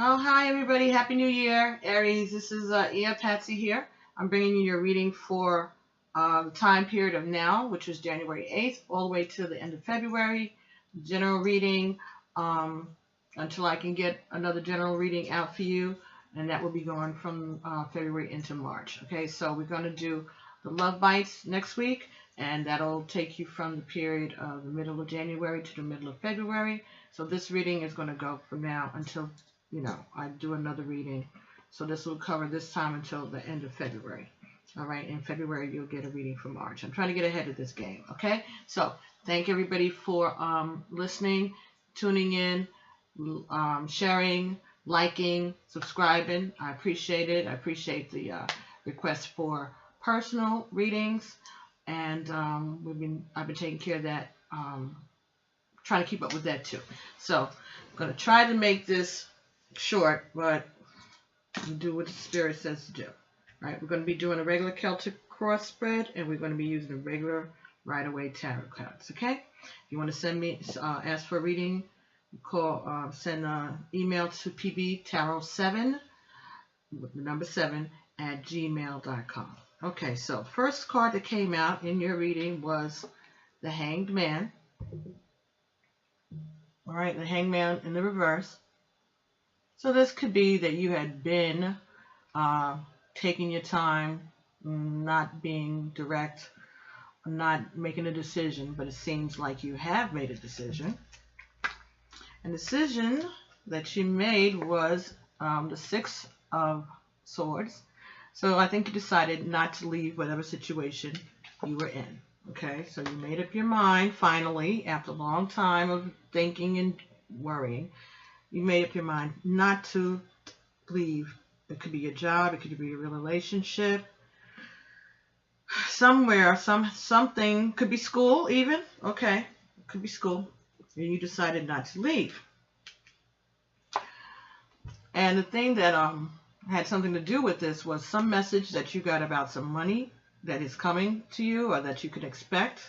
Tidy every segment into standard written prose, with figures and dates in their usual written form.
Oh, hi everybody. Happy New Year. Aries, this is Patsy here. I'm bringing you your reading for the time period of now, which is January 8th, all the way to the end of February. General reading until I can get another general reading out for you, and that will be going from February into March. Okay, so we're going to do the love bites next week, and that'll take you from the period of the middle of January to the middle of February. So this reading is going to go from now until I do another reading. So this will cover this time until the end of February. All right, in February you'll get a reading for March. I'm trying to get ahead of this game, okay? So thank everybody for listening, tuning in, sharing, liking, subscribing. I appreciate it. I appreciate the requests for personal readings, and I've been taking care of that, trying to keep up with that too. So I'm going to try to make this short, but do what the Spirit says to do. All right, we're going to be doing a regular Celtic cross spread, and we're going to be using a regular Rider-Waite tarot cards. Okay? If you want to send me, ask for a reading, send an email to pbtarot7, with the number 7, at gmail.com. Okay, so first card that came out in your reading was the Hanged Man. All right, the Hanged Man in the reverse. So this could be that you had been taking your time, not being direct, not making a decision, but it seems like you have made a decision. And the decision that you made was the Six of Swords. So I think you decided not to leave whatever situation you were in. Okay, so you made up your mind finally, after a long time of thinking and worrying. You made up your mind not to leave. It could be a job, it could be a real relationship, somewhere, something, could be school even. Okay, it could be school. And you decided not to leave. And the thing that had something to do with this was some message that you got about some money that is coming to you or that you could expect.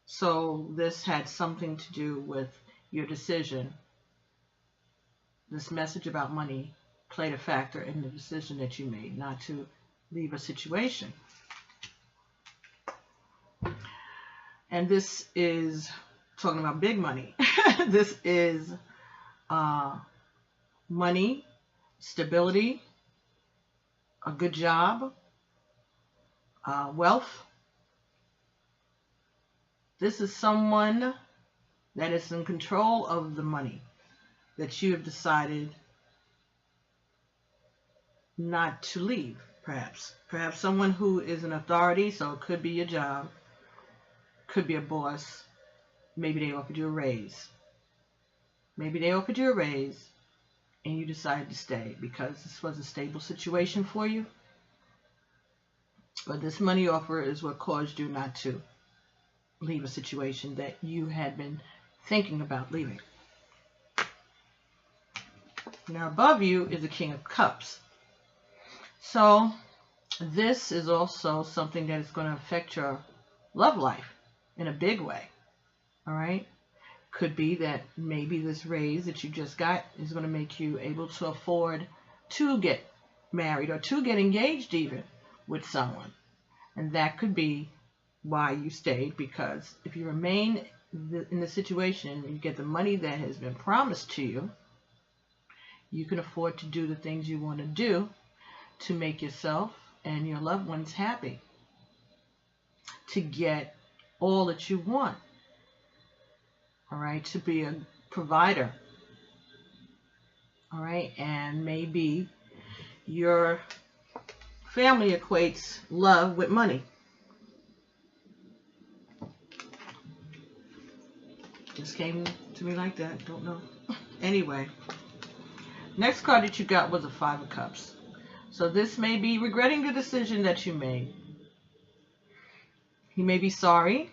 So this had something to do with your decision. This message about money played a factor in the decision that you made not to leave a situation. And this is talking about big money. This is money, stability, a good job, wealth. This is someone that is in control of the money that you have decided not to leave, perhaps. Perhaps someone who is an authority, so it could be your job, could be a boss. Maybe they offered you a raise. Maybe they offered you a raise and you decided to stay because this was a stable situation for you. But this money offer is what caused you not to leave a situation that you had been thinking about leaving. Now above you is the King of Cups. So this is also something that is going to affect your love life in a big way. All right? Could be that maybe this raise that you just got is going to make you able to afford to get married or to get engaged even with someone. And that could be why you stayed, because if you remain in the situation and you get the money that has been promised to you, you can afford to do the things you want to do to make yourself and your loved ones happy, to get all that you want, all right, to be a provider, all right, and maybe your family equates love with money. Just came to me like that, don't know. Anyway. Next card that you got was a Five of Cups. So this may be regretting the decision that you made. You may be sorry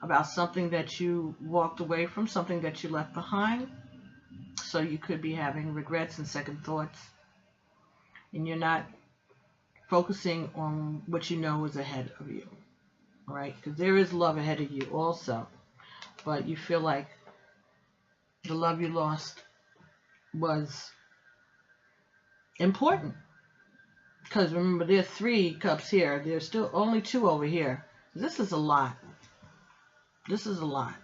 about something that you walked away from, something that you left behind. So you could be having regrets and second thoughts. And you're not focusing on what you know is ahead of you. All right? Because there is love ahead of you also. But you feel like the love you lost was important. Because remember, there are 3 cups here. There's still only 2 over here. This is a lot. This is a lot.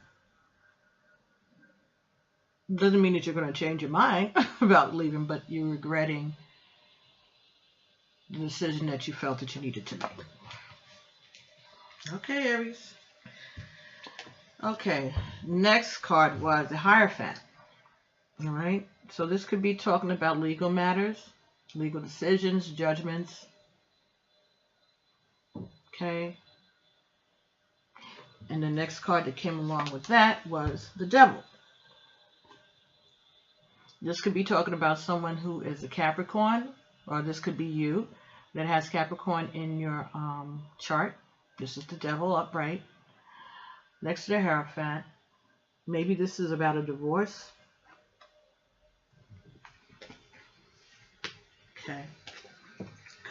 Doesn't mean that you're going to change your mind about leaving, but you're regretting the decision that you felt that you needed to make. Okay, Aries. Okay, next card was the Hierophant. All right, so this could be talking about legal matters, legal decisions, judgments. Okay. And the next card that came along with that was the Devil. This could be talking about someone who is a Capricorn, or this could be you that has Capricorn in your chart. This is the Devil upright next to the Hierophant. Maybe this is about a divorce. Okay.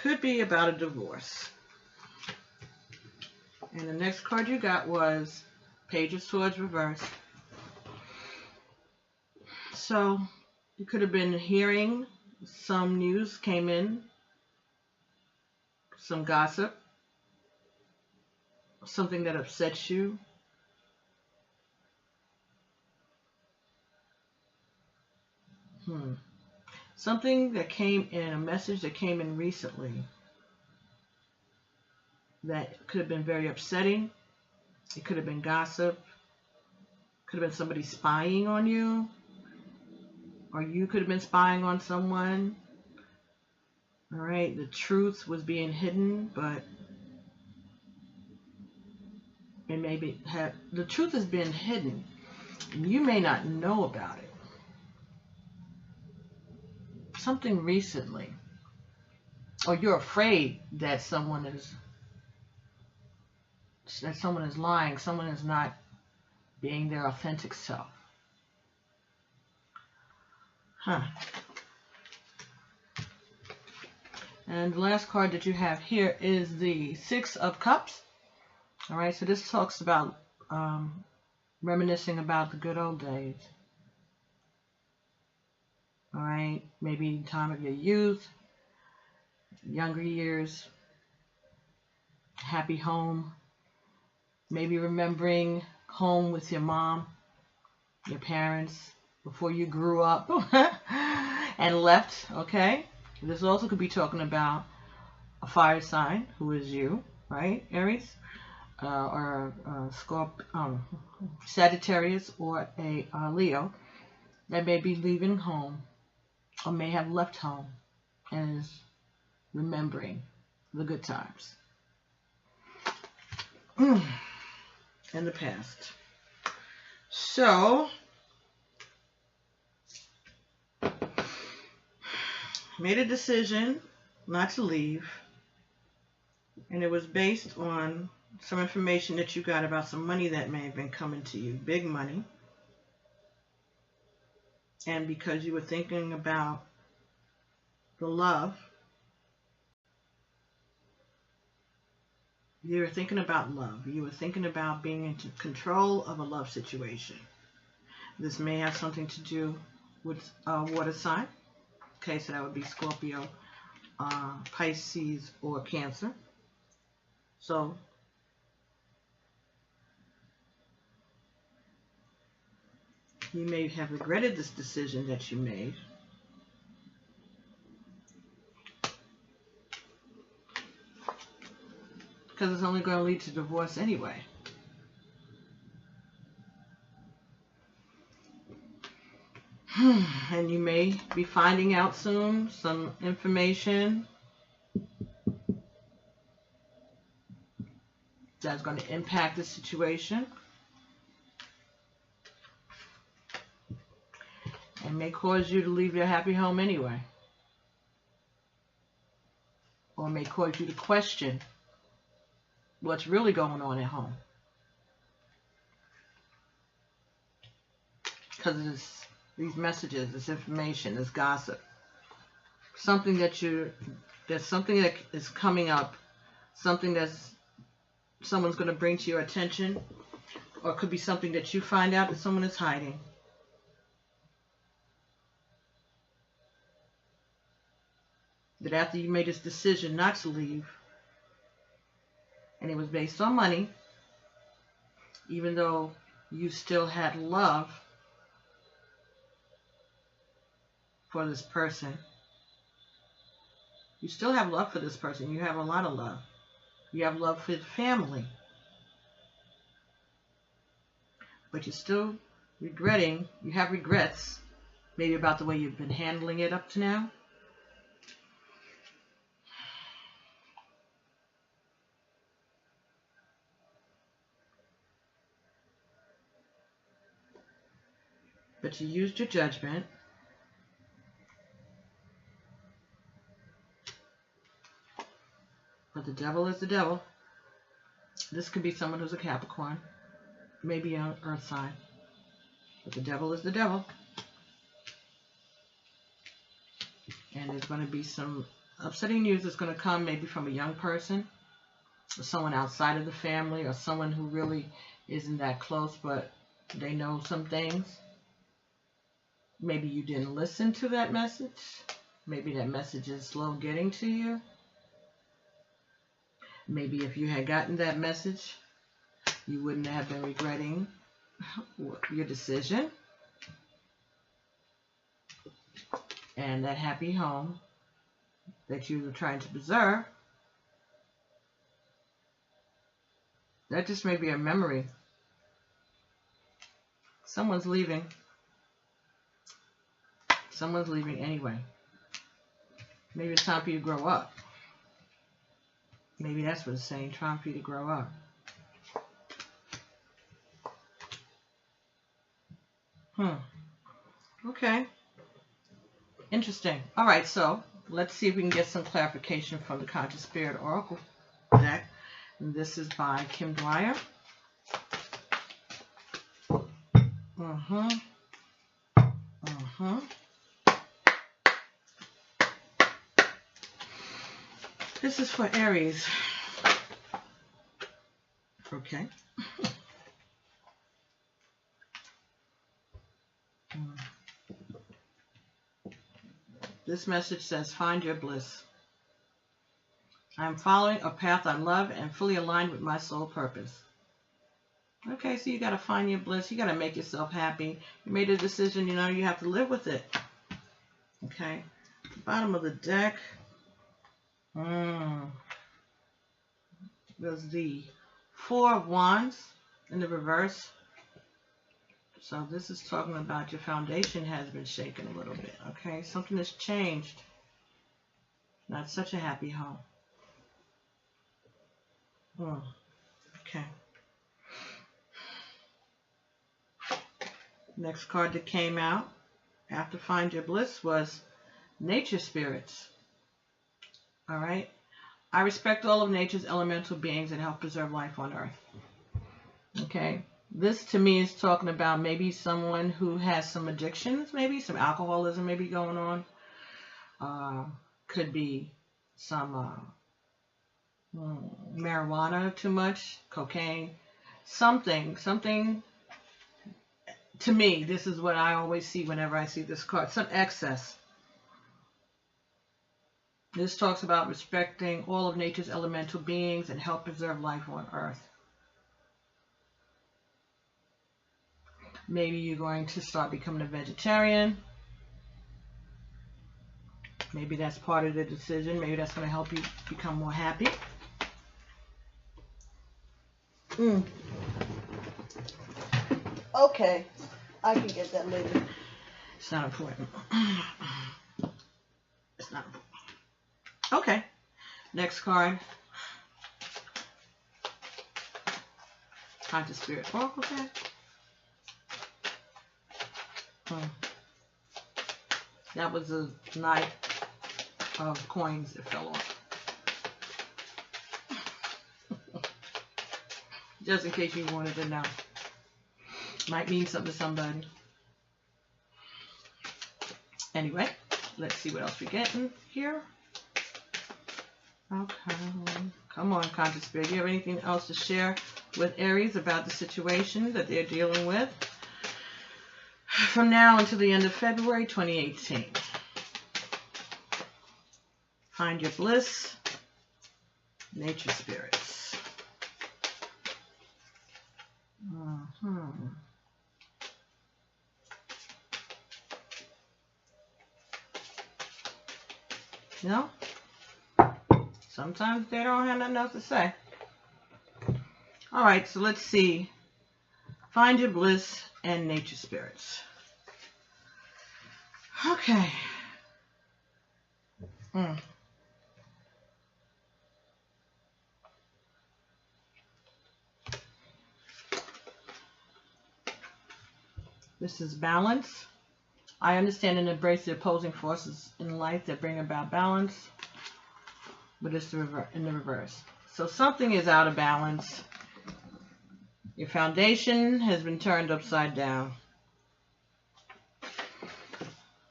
Could be about a divorce. And the next card you got was Page of Swords reverse. So you could have been hearing some news came in, some gossip, something that upsets you. Something that came in, a message that came in recently that could have been very upsetting. It could have been gossip. Could have been somebody spying on you. Or you could have been spying on someone. All right, the truth was being hidden, but it may have, the truth has been hidden. And you may not know about it. Something recently. Or you're afraid that someone is lying, someone is not being their authentic self. And the last card that you have here is the 6 of Cups. All right, so this talks about reminiscing about the good old days. All right, maybe time of your youth, younger years, happy home. Maybe remembering home with your mom, your parents, before you grew up and left, okay? This also could be talking about a fire sign, who is you, right, Aries? Or Sagittarius, or a Leo that may be leaving home or may have left home and is remembering the good times in the past. So, made a decision not to leave, and it was based on some information that you got about some money that may have been coming to you, big money, and because you were thinking about the love, you were thinking about love, you were thinking about being in control of a love situation. This may have something to do with a water sign. Okay, so that would be Scorpio, Pisces, or Cancer. So, you may have regretted this decision that you made. Because it's only going to lead to divorce anyway. And you may be finding out soon some information that's going to impact the situation and may cause you to leave your happy home anyway, or may cause you to question what's really going on at home, because it's these messages, this information, this gossip, something that there's something that is coming up, something that's someone's going to bring to your attention, or it could be something that you find out that someone is hiding. that after you made this decision not to leave, and it was based on money, even though you still had love for this person, you still have love for this person. You have a lot of love. You have love for the family. But you're still regretting, you have regrets, maybe about the way you've been handling it up to now. But you used your judgment. But the devil is the devil. This could be someone who's a Capricorn, maybe an earth sign. But the devil is the devil. And there's going to be some upsetting news that's going to come, maybe from a young person, or someone outside of the family, or someone who really isn't that close, but they know some things. Maybe you didn't listen to that message. Maybe that message is slow getting to you. Maybe if you had gotten that message, you wouldn't have been regretting your decision. And that happy home that you were trying to preserve, that just may be a memory. Someone's leaving. Someone's leaving anyway. Maybe it's time for you to grow up. Maybe that's what it's saying, trying for you to grow up. Okay. Interesting. All right, so let's see if we can get some clarification from the Conscious Spirit Oracle deck. And this is by Kim Dwyer. This is for Aries. Okay. This message says, find your bliss. I am following a path I love and fully aligned with my soul purpose. Okay, so you got to find your bliss. You got to make yourself happy. You made a decision, you know, you have to live with it. Okay. Bottom of the deck. There's the Four of Wands in the reverse. So this is talking about your foundation has been shaken a little bit. Okay, something has changed. Not such a happy home. Okay. Next card that came out after Find Your Bliss was Nature Spirits. All right. I respect all of nature's elemental beings and help preserve life on Earth. Okay. This to me is talking about maybe someone who has some addictions, maybe some alcoholism maybe going on. Could be some marijuana too much, cocaine, something. To me, this is what I always see whenever I see this card, some excess. This talks about respecting all of nature's elemental beings and help preserve life on Earth. Maybe you're going to start becoming a vegetarian. Maybe that's part of the decision. Maybe that's going to help you become more happy. Okay. I can get that later. It's not important. It's not important. Okay. Next card. Conscious Spirit Oracle deck. That was a Knight of Coins that fell off. Just in case you wanted to know. Might mean something to somebody. Anyway, let's see what else we're getting here. Okay. Come on, Conscious Spirit. Do you have anything else to share with Aries about the situation that they're dealing with from now until the end of February 2018? Find your bliss, nature spirits. No? Sometimes they don't have nothing else to say. All right, so let's see. Find your bliss and nature spirits. Okay. This is balance. I understand and embrace the opposing forces in life that bring about balance, but it's in the reverse. So something is out of balance. Your foundation has been turned upside down.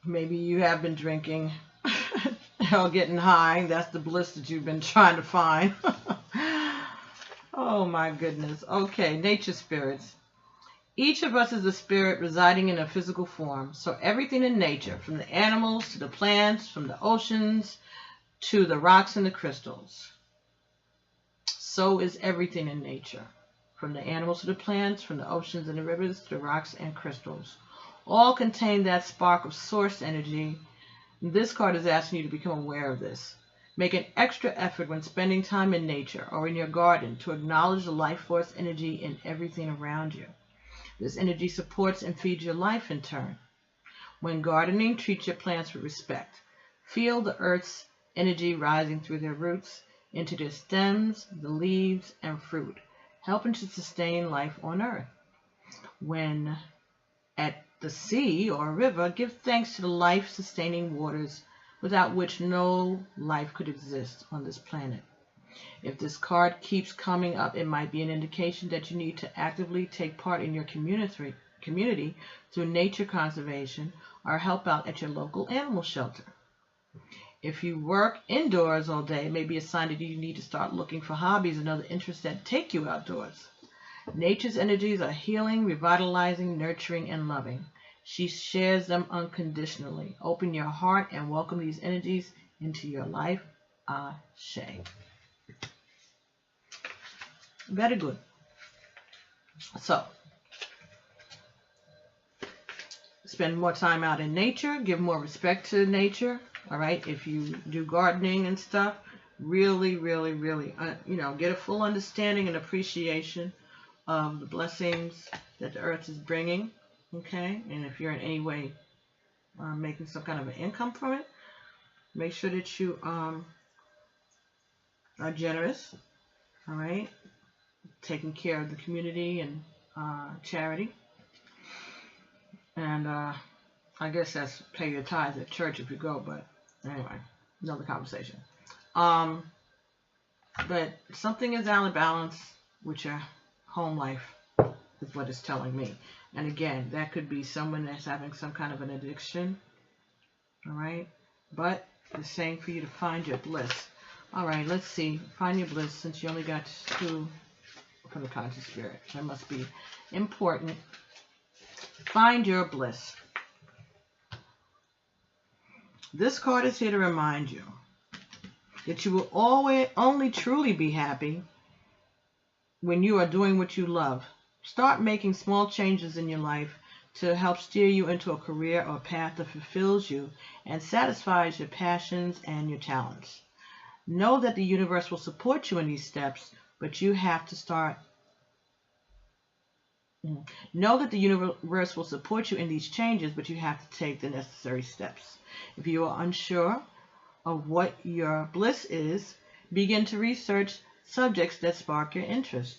Maybe you have been drinking or getting high. That's the bliss that you've been trying to find. Oh my goodness. Okay, nature spirits. Each of us is a spirit residing in a physical form. So everything in nature, from the animals to the plants, from the oceans to the rocks and the crystals. So is everything in nature. From the animals to the plants, from the oceans and the rivers to the rocks and crystals. All contain that spark of source energy. This card is asking you to become aware of this. Make an extra effort when spending time in nature or in your garden to acknowledge the life force energy in everything around you. This energy supports and feeds your life in turn. When gardening, treat your plants with respect. Feel the earth's energy rising through their roots, into their stems, the leaves, and fruit, helping to sustain life on earth. When at the sea or river, give thanks to the life-sustaining waters without which no life could exist on this planet. If this card keeps coming up, it might be an indication that you need to actively take part in your community through nature conservation or help out at your local animal shelter. If you work indoors all day, it may be a sign that you need to start looking for hobbies and other interests that take you outdoors. Nature's energies are healing, revitalizing, nurturing, and loving. She shares them unconditionally. Open your heart and welcome these energies into your life. Ashe. Very good. So, spend more time out in nature. Give more respect to nature. All right. If you do gardening and stuff, really, really, really, get a full understanding and appreciation of the blessings that the earth is bringing. Okay. And if you're in any way making some kind of an income from it, make sure that you are generous. All right. Taking care of the community and charity. And I guess that's pay your tithes at church if you go, but anyway, another conversation. But something is out of balance with your home life is what it's telling me. And again, that could be someone that's having some kind of an addiction. All right. But it's saying for you to find your bliss. All right, let's see. Find your bliss, since you only got 2 from the conscious spirit. That must be important. Find your bliss. This card is here to remind you that you will always only truly be happy when you are doing what you love. Start making small changes in your life to help steer you into a career or path that fulfills you and satisfies your passions and your talents. Know that the universe will support you in these steps, but you have to start. Know that the universe will support you in these changes, but you have to take the necessary steps. If you are unsure of what your bliss is, begin to research subjects that spark your interest.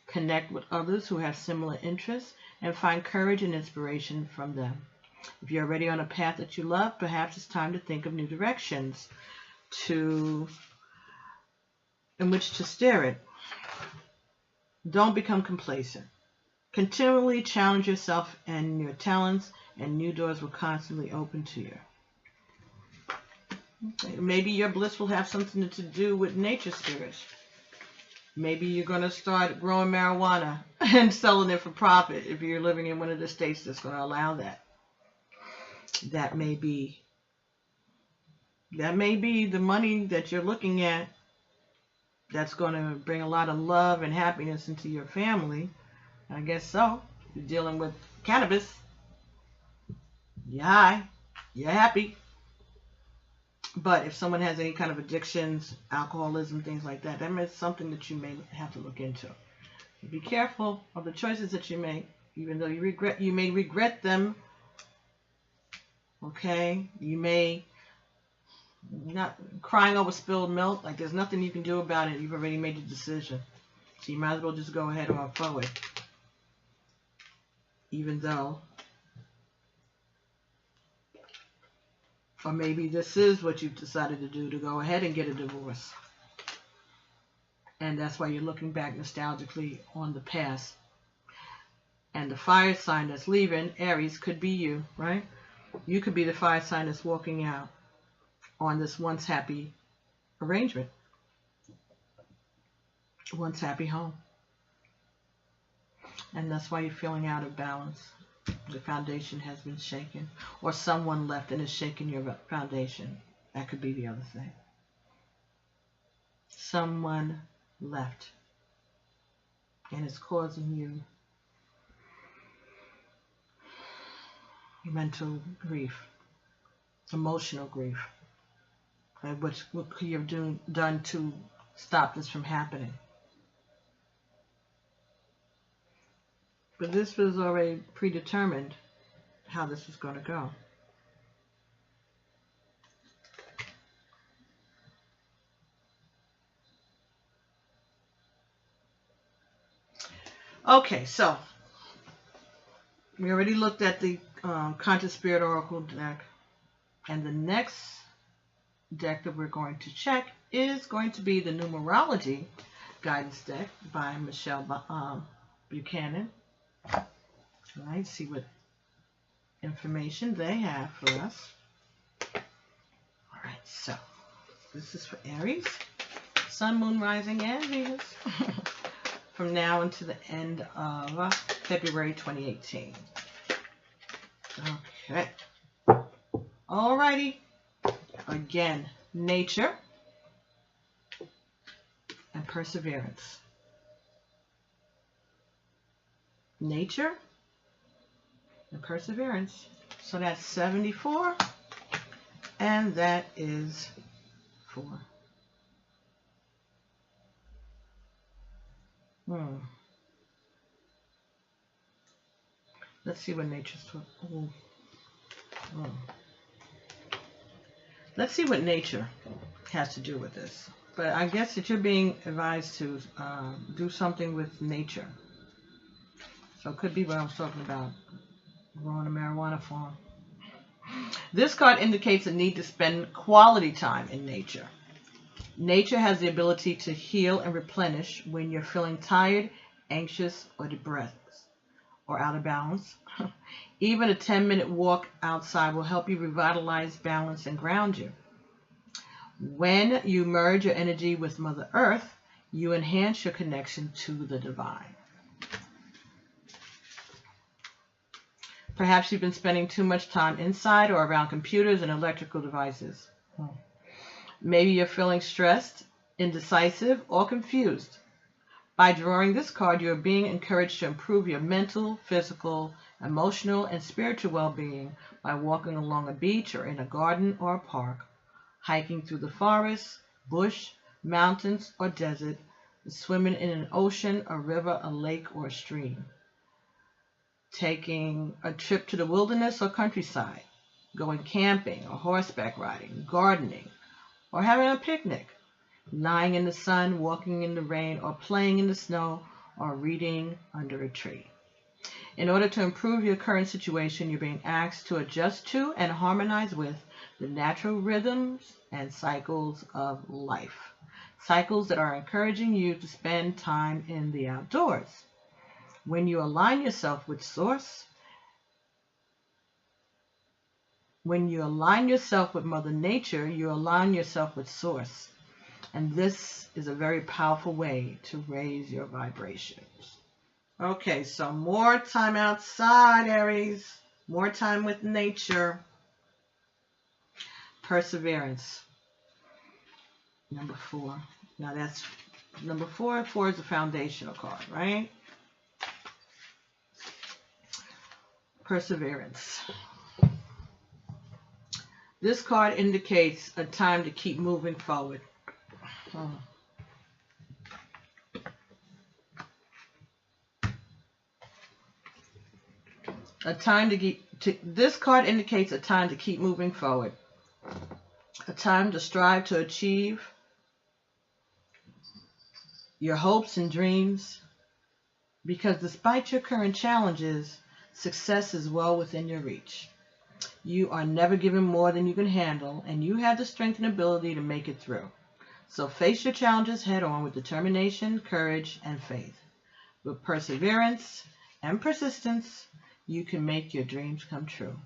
Connect with others who have similar interests and find courage and inspiration from them. If you're already on a path that you love, perhaps it's time to think of new directions in which to steer it. Don't become complacent. Continually challenge yourself and your talents, and new doors will constantly open to you. Maybe your bliss will have something to do with nature spirits. Maybe you're going to start growing marijuana and selling it for profit if you're living in one of the states that's going to allow that. That may be That may be the money that you're looking at that's going to bring a lot of love and happiness into your family. I guess so. You're dealing with cannabis. You're high. You're happy. But if someone has any kind of addictions, alcoholism, things like that, that is something that you may have to look into. Be careful of the choices that you make, even though you may regret them. Okay, you may not crying over spilled milk. Like there's nothing you can do about it. You've already made the decision, so you might as well just go ahead and move forward. Even though, or maybe this is what you've decided to do, to go ahead and get a divorce. And that's why you're looking back nostalgically on the past. And the fire sign that's leaving, Aries, could be you, right? You could be the fire sign that's walking out on this once happy arrangement. Once happy home. And that's why you're feeling out of balance. The foundation has been shaken. Or someone left and is shaking your foundation. That could be the other thing. Someone left and it's causing you mental grief, emotional grief. What could you have done to stop this from happening? But this was already predetermined how this was going to go. Okay, so we already looked at the Conscious Spirit Oracle deck, and the next deck that we're going to check is going to be the Numerology Guidance deck by Michelle Buchanan. All right, see what information they have for us. All right, so this is for Aries, Sun, Moon, Rising, and Venus. From now until the end of February 2018. Okay. Alrighty. Again, nature and perseverance. Nature and perseverance. So that's 74, and that is 4. Let's see what nature's talking. Let's see what nature has to do with this. But I guess that you're being advised to do something with nature. So it could be what I was talking about, growing a marijuana farm. This card indicates a need to spend quality time in nature. Nature has the ability to heal and replenish when you're feeling tired, anxious, or depressed, or out of balance. Even a 10-minute walk outside will help you revitalize, balance, and ground you. When you merge your energy with Mother Earth, you enhance your connection to the divine. Perhaps you've been spending too much time inside or around computers and electrical devices. Maybe you're feeling stressed, indecisive, or confused. By drawing this card, you are being encouraged to improve your mental, physical, emotional, and spiritual well-being by walking along a beach or in a garden or a park, hiking through the forest, bush, mountains, or desert, swimming in an ocean, a river, a lake, or a stream, taking a trip to the wilderness or countryside, going camping or horseback riding, gardening, or having a picnic, lying in the sun, walking in the rain, or playing in the snow, or reading under a tree. In order to improve your current situation, you're being asked to adjust to and harmonize with the natural rhythms and cycles of life. Cycles that are encouraging you to spend time in the outdoors. When you align yourself with Source, when you align yourself with Mother Nature, you align yourself with Source. And this is a very powerful way to raise your vibrations. Okay, so more time outside, Aries. More time with nature. Perseverance. Number 4. Now that's number 4. 4 is the foundational card, right? Perseverance. This card indicates a time to keep moving forward. This card indicates a time to keep moving forward. A time to strive to achieve your hopes and dreams, because despite your current challenges, success is well within your reach. You are never given more than you can handle, and you have the strength and ability to make it through. So face your challenges head on with determination, courage, and faith. With perseverance and persistence, you can make your dreams come true.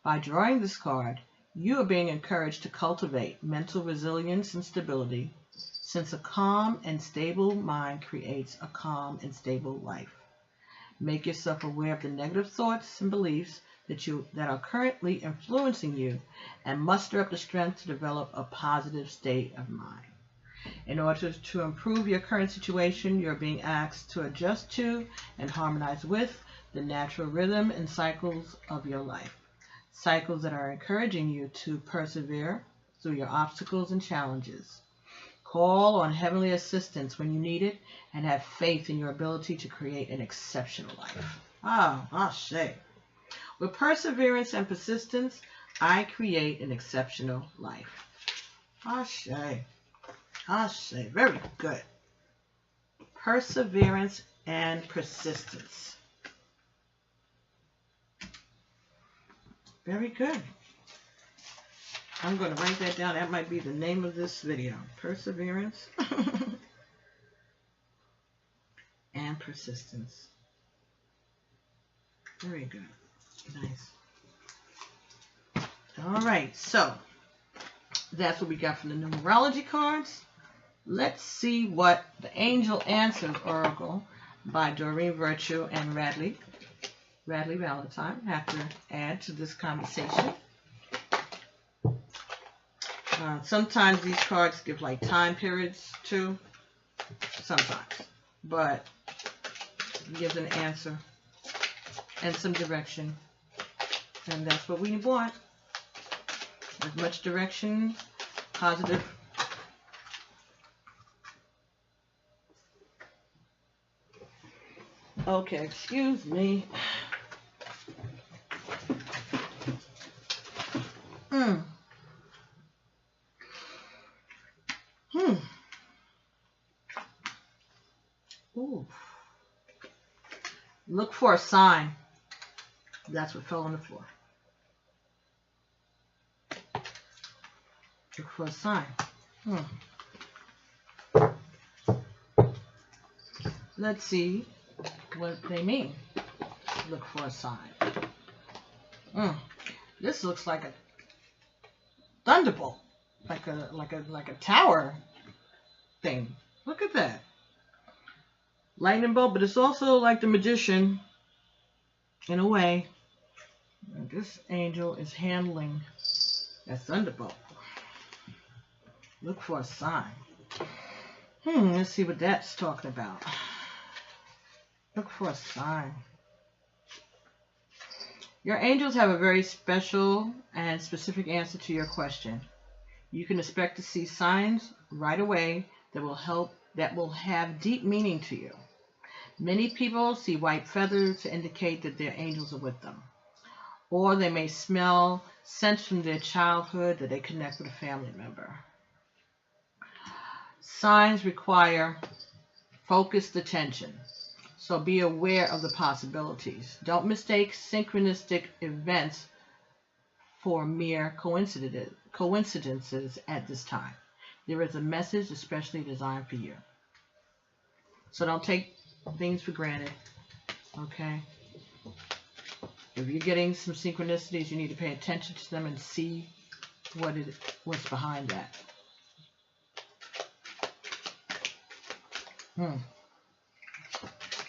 By drawing this card, you are being encouraged to cultivate mental resilience and stability, since a calm and stable mind creates a calm and stable life. Make yourself aware of the negative thoughts and beliefs that are currently influencing you, and muster up the strength to develop a positive state of mind. In order to improve your current situation, you're being asked to adjust to and harmonize with the natural rhythm and cycles of your life. Cycles that are encouraging you to persevere through your obstacles and challenges. Call on heavenly assistance when you need it, and have faith in your ability to create an exceptional life. Ashe. With perseverance and persistence, I create an exceptional life. Ashe. Ashe. Very good. Perseverance and persistence. Very good. I'm going to write that down. That might be the name of this video. Perseverance and persistence. Very good. Nice. All right. So that's what we got from the numerology cards. Let's see what the Angel Answers Oracle by Doreen Virtue and Radley Valentine have to add to this conversation. Sometimes these cards give like time periods too. Sometimes. But it gives an answer and some direction. And that's what we want. As much direction, positive. Okay, excuse me. Ooh. Look for a sign. That's what fell on the floor. Look for a sign. Let's see what they mean. Look for a sign. This looks like a thunderbolt, like a tower thing. Look at that. Lightning bolt, but it's also like the magician in a way. And this angel is handling that thunderbolt. Look for a sign. Let's see what that's talking about. Look for a sign. Your angels have a very special and specific answer to your question. You can expect to see signs right away that will have deep meaning to you. Many people see white feathers to indicate that their angels are with them. Or they may smell scents from their childhood that they connect with a family member. Signs require focused attention, so be aware of the possibilities. Don't mistake synchronistic events for mere coincidences at this time. There is a message especially designed for you. So don't take things for granted, okay? If you're getting some synchronicities, you need to pay attention to them and see what's behind that.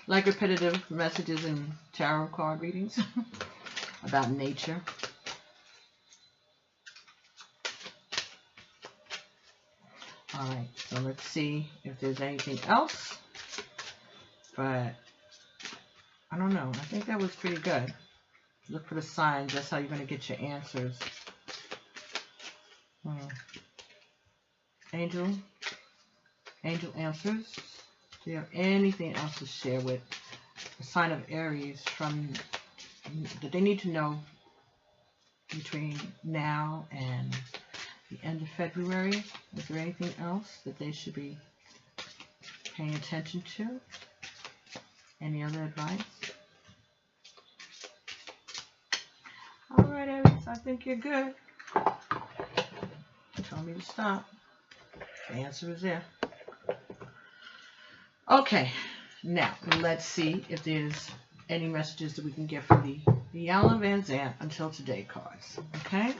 Like repetitive messages in tarot card readings about nature. Alright, so let's see if there's anything else. But I don't know. I think that was pretty good. Look for the signs. That's how you're going to get your answers. Angel answers. Do you have anything else to share with the sign of Aries from that they need to know between now and the end of February? Is there anything else that they should be paying attention to? Any other advice? All right, Aries, I think you're good. Tell me to stop. The answer is there. Okay, now let's see if there's any messages that we can get from the Alan Van Zandt Until Today cards. Okay?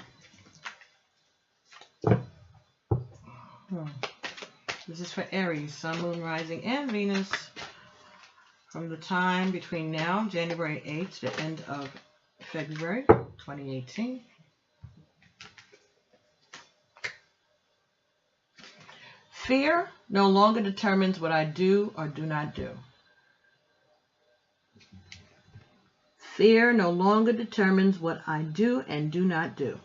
This is for Aries, Sun, Moon, Rising, and Venus from the time between now, January 8th, to the end of February 2018. Fear no longer determines what I do or do not do. Fear no longer determines what I do and do not do.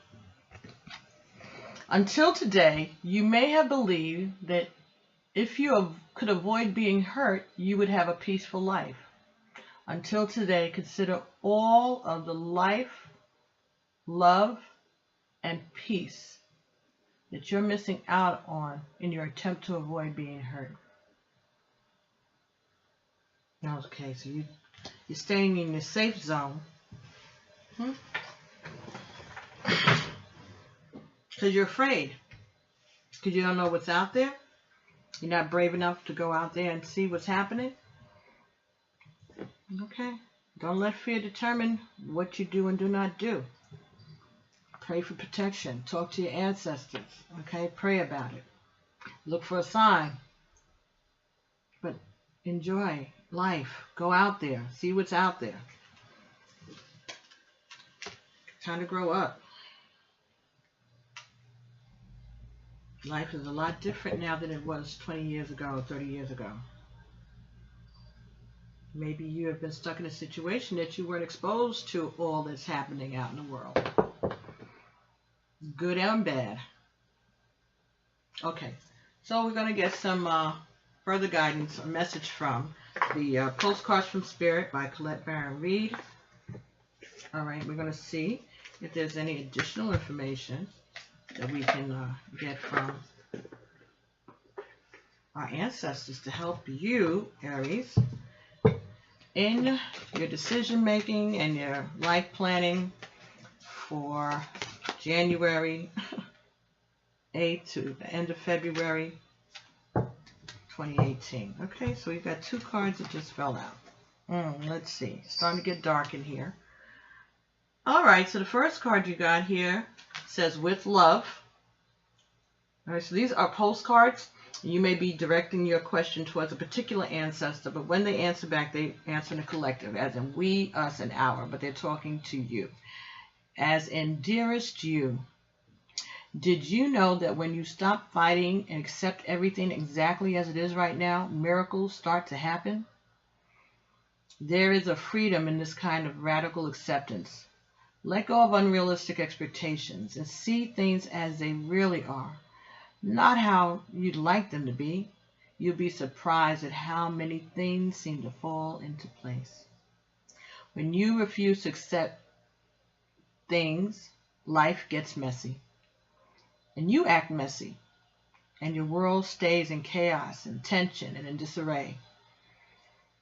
Until today, you may have believed that if you could avoid being hurt, you would have a peaceful life. Until today, consider all of the life, love, and peace that you're missing out on in your attempt to avoid being hurt. Okay, so you're staying in your safe zone. Because you're afraid. Because you don't know what's out there. You're not brave enough to go out there and see what's happening. Okay. Don't let fear determine what you do and do not do. Pray for protection. Talk to your ancestors. Okay? Pray about it. Look for a sign. But enjoy life. Go out there. See what's out there. Time to grow up. Life is a lot different now than it was 20 years ago, 30 years ago. Maybe you have been stuck in a situation that you weren't exposed to all that's happening out in the world. Good and bad. Okay, so we're going to get some further guidance, a message from the Postcards from Spirit by Colette Baron Reed. All right, we're going to see if there's any additional information that we can get from our ancestors to help you, Aries, in your decision making and your life planning for January 8th to the end of February 2018. Okay, so we've got two cards that just fell out. Let's see. It's starting to get dark in here. All right, so the first card you got here says with love. All right, so these are postcards. You may be directing your question towards a particular ancestor, but when they answer back, they answer in a collective, as in we, us, and our, but they're talking to you. As in, dearest you, did you know that when you stop fighting and accept everything exactly as it is right now, miracles start to happen? There is a freedom in this kind of radical acceptance. Let go of unrealistic expectations and see things as they really are, not how you'd like them to be. You'll be surprised at how many things seem to fall into place. When you refuse to accept things, life gets messy. And you act messy, and your world stays in chaos and tension and in disarray.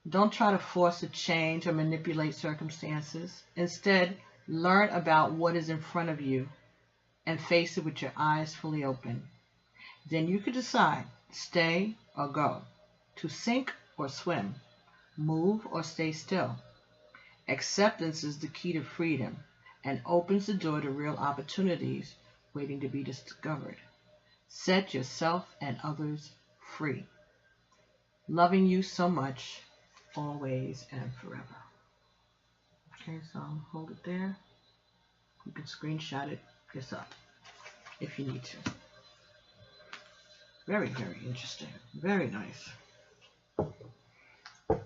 Don't try to force a change or manipulate circumstances. Instead, learn about what is in front of you and face it with your eyes fully open. Then you can decide, stay or go, to sink or swim, move or stay still. Acceptance is the key to freedom and opens the door to real opportunities waiting to be discovered. Set yourself and others free. Loving you so much, always and forever. Okay, so hold it there. You can screenshot it yourself if you need to. Very, very interesting. Very nice.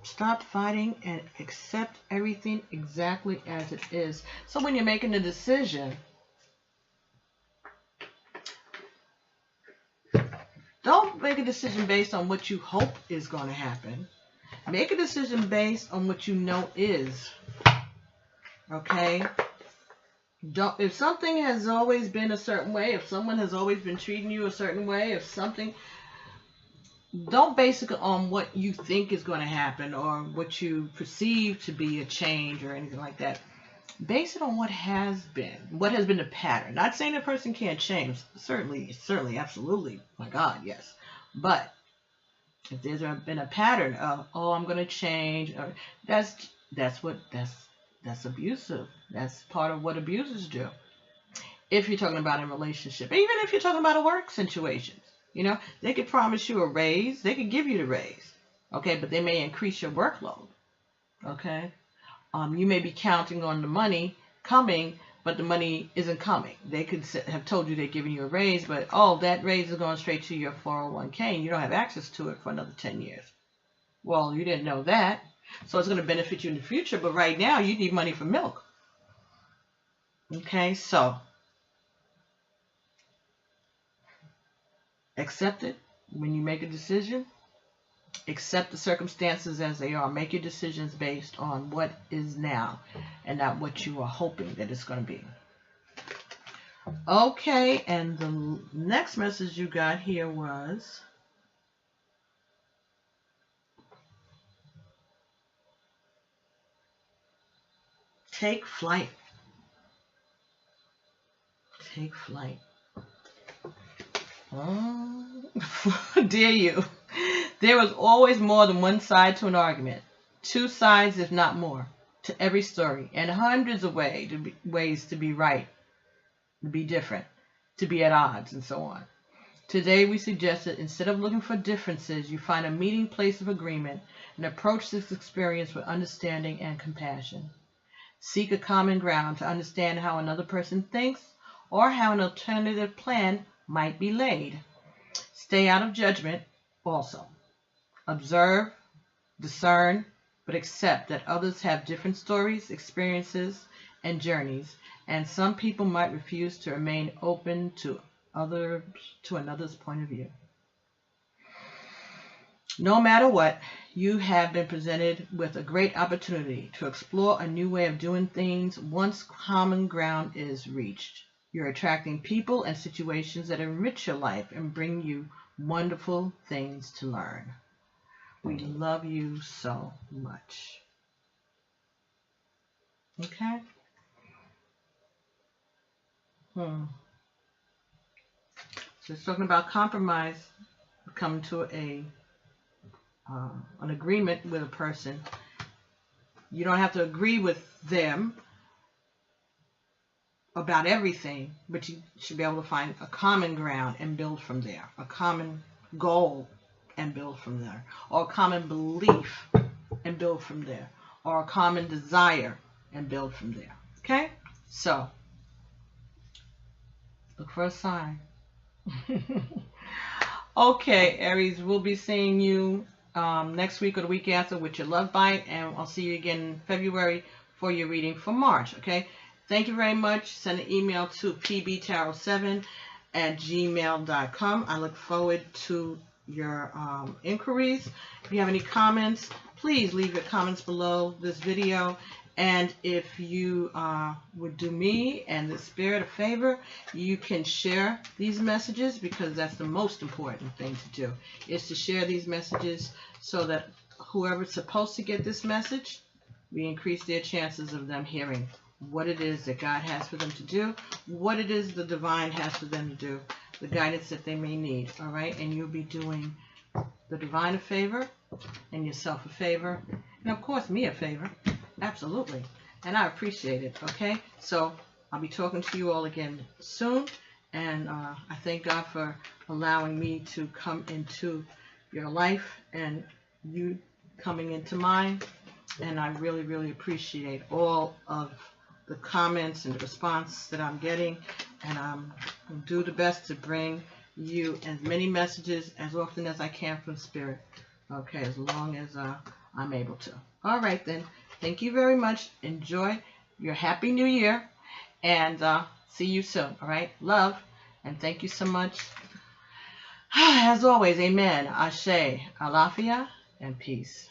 Stop fighting and accept everything exactly as it is. So when you're making a decision, don't make a decision based on what you hope is going to happen. Make a decision based on what you know is. Okay? If something has always been a certain way, if someone has always been treating you a certain way, if something, don't base it on what you think is going to happen or what you perceive to be a change or anything like that. Base it on what has been the pattern. Not saying a person can't change. Certainly, absolutely. My God, yes. But if there's been a pattern of, oh, I'm going to change, or that's abusive. That's part of what abusers do. If you're talking about a relationship, even if you're talking about a work situation, you know, they could promise you a raise. They could give you the raise, okay, but they may increase your workload, okay. You may be counting on the money coming, but the money isn't coming. They could have told you they're giving you a raise, but, oh, that raise is going straight to your 401k, and you don't have access to it for another 10 years. Well, you didn't know that, so it's going to benefit you in the future, but right now you need money for milk. Okay, so accept it when you make a decision. Accept the circumstances as they are. Make your decisions based on what is now and not what you are hoping that it's going to be. Okay, and the next message you got here was take flight. Take flight. Oh, dare you. There is always more than one side to an argument. Two sides, if not more, to every story, and hundreds of ways to be right, to be different, to be at odds, and so on. Today we suggest that instead of looking for differences, you find a meeting place of agreement and approach this experience with understanding and compassion. Seek a common ground to understand how another person thinks or how an alternative plan might be laid. Stay out of judgment also. Observe, discern, but accept that others have different stories, experiences, and journeys, and some people might refuse to remain open to another's point of view. No matter what, you have been presented with a great opportunity to explore a new way of doing things once common ground is reached. You're attracting people and situations that enrich your life and bring you wonderful things to learn. We love you so much. Okay? So it's talking about compromise, come to an agreement with a person. You don't have to agree with them about everything, but you should be able to find a common ground and build from there. A common goal and build from there. Or a common belief and build from there. Or a common desire and build from there. Okay? So, look for a sign. Okay, Aries, we'll be seeing you next week or the week after with your love bite, and I'll see you again in February for your reading for March. Okay? Thank you very much. Send an email to pbtarot7@gmail.com. I look forward to your inquiries. If you have any comments, please leave your comments below this video. And if you would do me and the spirit a favor, you can share these messages, because that's the most important thing to do, is to share these messages so that whoever's supposed to get this message, we increase their chances of them hearing what it is that God has for them to do, what it is the divine has for them to do, the guidance that they may need, all right? And you'll be doing the divine a favor and yourself a favor, and of course me a favor. Absolutely. And I appreciate it, okay? So I'll be talking to you all again soon, and I thank God for allowing me to come into your life and you coming into mine, and I really, really appreciate all of the comments and the response that I'm getting, and I'm going to do the best to bring you as many messages as often as I can from Spirit. Okay, as long as I'm able to. All right, then. Thank you very much. Enjoy your Happy New Year. And see you soon. All right? Love. And thank you so much. As always, amen. Ashe, alafia, and peace.